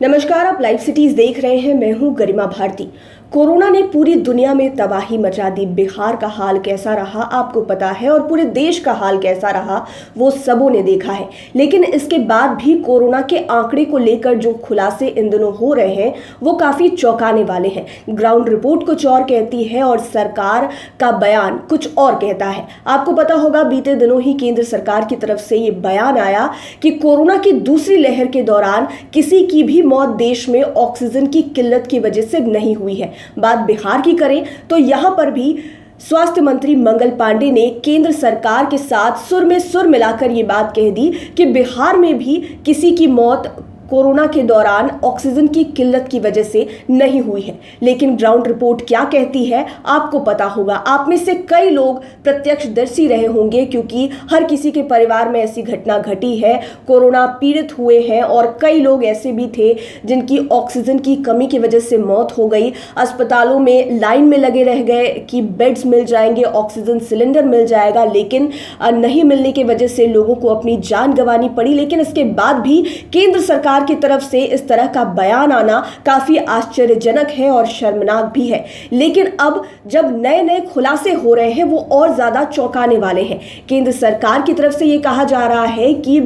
नमस्कार, आप live cities देख रहे हैं। मैं हूं गरिमा भारती। कोरोना ने पूरी दुनिया में तबाही मचा दी। बिहार का हाल कैसा रहा आपको पता है, और पूरे देश का हाल कैसा रहा वो सबों ने देखा है। लेकिन इसके बाद भी कोरोना के आंकड़े को लेकर जो खुलासे इन दिनों हो रहे हैं वो काफी चौंकाने वाले हैं। ग्राउंड रिपोर्ट कुछ और कहती है और सरकार का बयान कुछ और कहता है। आपको पता होगा, बीते दिनों ही केंद्र सरकार की तरफ से ये बयान आया कि कोरोना की दूसरी लहर के दौरान किसी की भी मौत देश में ऑक्सीजन की किल्लत की वजह से नहीं हुई है। बात बिहार की करें तो यहां पर भी स्वास्थ्य मंत्री मंगल पांडे ने केंद्र सरकार के साथ सुर में सुर मिलाकर ये बात कह दी कि बिहार में भी किसी की मौत कोरोना के दौरान ऑक्सीजन की किल्लत की वजह से नहीं हुई है। लेकिन ग्राउंड रिपोर्ट क्या कहती है आपको पता होगा। आप में से कई लोग प्रत्यक्षदर्शी रहे होंगे, क्योंकि हर किसी के परिवार में ऐसी घटना घटी है। कोरोना पीड़ित हुए हैं और कई लोग ऐसे भी थे जिनकी ऑक्सीजन की कमी की वजह से मौत हो गई। अस्पतालों में लाइन में लगे रह गए कि बेड्स मिल जाएंगे, ऑक्सीजन सिलेंडर मिल जाएगा, लेकिन नहीं मिलने की वजह से लोगों को अपनी जान गंवानी पड़ी। लेकिन इसके बाद भी केंद्र सरकार की तरफ से इस तरह का बयान आना काफी आश्चर्यजनक है और शर्मनाक भी है। लेकिन अब जब नए नए खुलासे हो रहे हैं वो और ज्यादा चौंकाने वाले हैं। केंद्र सरकार की तरफ से ये कहा जा रहा है कि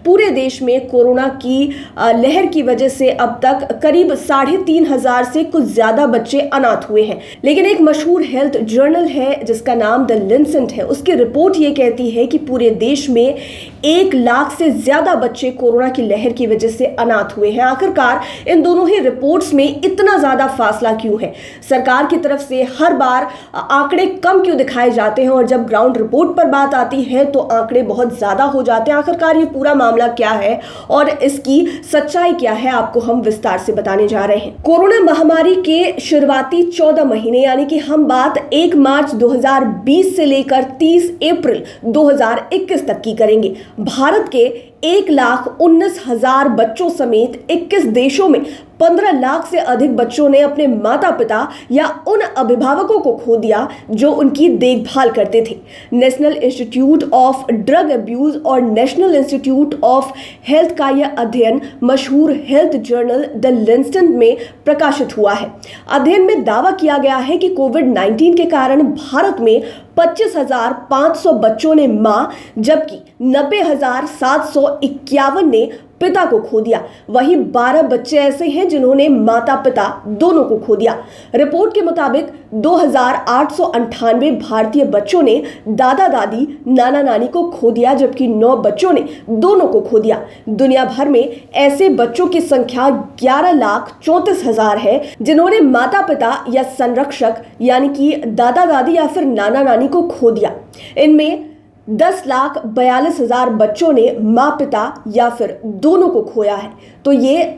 पूरे देश में कोरोना की लहर की वजह से अब तक करीब 3,500 से कुछ ज्यादा बच्चे अनाथ हुए हैं। लेकिन एक मशहूर हेल्थ जर्नल है जिसका नाम द लैंसेट है, उसकी रिपोर्ट ये कहती है कि पूरे देश में 1 लाख से ज्यादा बच्चे कोरोना की लहर की वजह से अनाथ हुए हैं। आखिरकार इन दोनों ही रिपोर्ट्स में इतना ज्यादा फासला क्यों है? सरकार की तरफ से हर बार आंकड़े कम क्यों दिखाए जाते हैं और जब ग्राउंड रिपोर्ट पर बात आती है तो आंकड़े बहुत ज्यादा हो जाते हैं? आखिरकार ये पूरा मामला क्या है और इसकी सच्चाई क्या है, आपको हम विस्तार से बताने जा रहे हैं। कोरोना महामारी के शुरुआती 14 महीने यानी कि हम बात 1 मार्च 2020 से लेकर 30 अप्रैल 2021 तक की करेंगे। भारत के 1,19,000 बच्चों समेत 21 देशों में 15 लाख से अधिक बच्चों ने अपने माता पिता या उन अभिभावकों को खो दिया जो उनकी देखभाल करते थे। National institute of drug abuse और नेशनल इंस्टीट्यूट ऑफ हेल्थ का यह अध्ययन मशहूर हेल्थ जर्नल द लैंसेट में प्रकाशित हुआ है। अध्ययन में दावा किया गया है कि कोविड-19 के कारण भारत में 25,500 बच्चों ने मां जबकि 90,751 ने पिता को खो दिया। वहीं 12 बच्चे ऐसे हैं जिन्होंने माता पिता दोनों को खो दिया। रिपोर्ट के मुताबिक 2,898 भारतीय बच्चों ने दादा दादी नाना नानी को खो दिया, जबकि 9 बच्चों ने दोनों को खो दिया। दुनिया भर में ऐसे बच्चों की संख्या 11,34,000 है जिन्होंने माता पिता या संरक्षक यानी कि दादा दादी या फिर नाना नानी को खो दिया। इनमें 10,42,000 बच्चों ने माँ पिता या फिर दोनों को खोया है। तो ये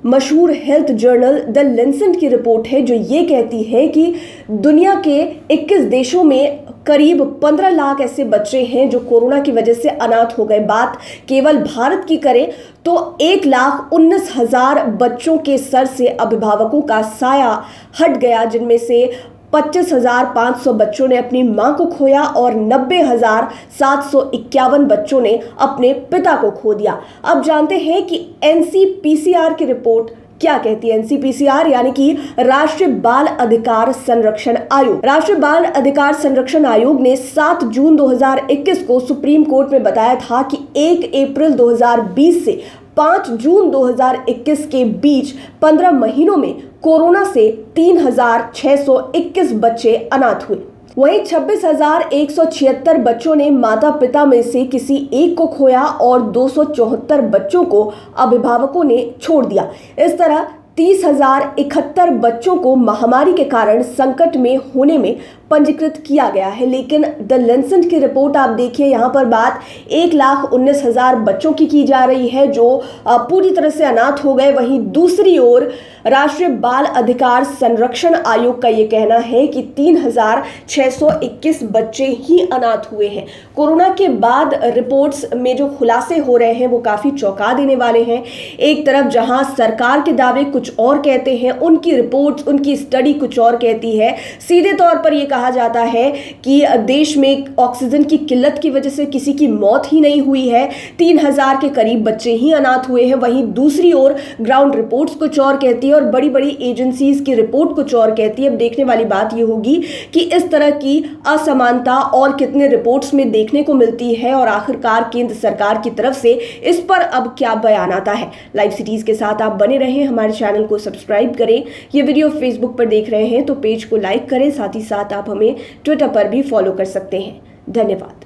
मशहूर हेल्थ जर्नल द लैंसेट की रिपोर्ट है जो ये कहती है कि दुनिया के 21 देशों में करीब 15 लाख ऐसे बच्चे हैं जो कोरोना की वजह से अनाथ हो गए। बात केवल भारत की करें तो 1,19,000 बच्चों के सर से अभिभावकों का साया हट गया, जिनमें से 25,500 बच्चों ने अपनी मां को खोया और 90,751 बच्चों ने अपने पिता को खो दिया। अब जानते हैं कि एनसीपीसीआर की रिपोर्ट क्या कहती है। एनसीपीसीआर यानी कि राष्ट्रीय बाल अधिकार संरक्षण आयोग। राष्ट्रीय बाल अधिकार संरक्षण आयोग ने 7 जून 2021 को सुप्रीम कोर्ट में बताया था कि 1 अप्रैल 2020 से 5 जून 2021 के बीच 15 महीनों में कोरोना से 3,621 बच्चे अनाथ हुए। वहीं 26,176 बच्चों ने माता पिता में से किसी एक को खोया और 274 बच्चों को अभिभावकों ने छोड़ दिया। इस तरह 30,071 बच्चों को महामारी के कारण संकट में होने में पंजीकृत किया गया है। लेकिन द लैंसेट की रिपोर्ट आप देखिए, यहाँ पर बात 1,19,000 बच्चों की जा रही है जो पूरी तरह से अनाथ हो गए। वहीं दूसरी ओर राष्ट्रीय बाल अधिकार संरक्षण आयोग का ये कहना है कि 3,621 बच्चे ही अनाथ हुए हैं। कोरोना के बाद रिपोर्ट्स में जो खुलासे हो रहे हैं वो काफी चौंका देने वाले हैं। एक तरफ जहां सरकार के दावे कुछ और कहते हैं, उनकी रिपोर्ट्स, उनकी स्टडी कुछ और कहती है। सीधे तौर पर यह कहा कहा जाता है कि देश में ऑक्सीजन की किल्लत की वजह से किसी की मौत ही नहीं हुई है, 3000 के करीब बच्चे ही अनाथ हुए हैं। वहीं दूसरी ओर ग्राउंड रिपोर्ट्स कुछ और कहती है और बड़ी बड़ी एजेंसीज की रिपोर्ट कुछ और कहती है। अब देखने वाली बात यह होगी कि इस तरह की असमानता और कितने रिपोर्ट्स में देखने को मिलती है और आखिरकार केंद्र सरकार की तरफ से इस पर अब क्या बयान आता है। लाइव सिटीज के साथ आप बने रहें, हमारे चैनल को सब्सक्राइब करें। ये वीडियो फेसबुक पर देख रहे हैं तो पेज को लाइक करें, साथ ही साथ आप हमें ट्विटर पर भी फॉलो कर सकते हैं। धन्यवाद।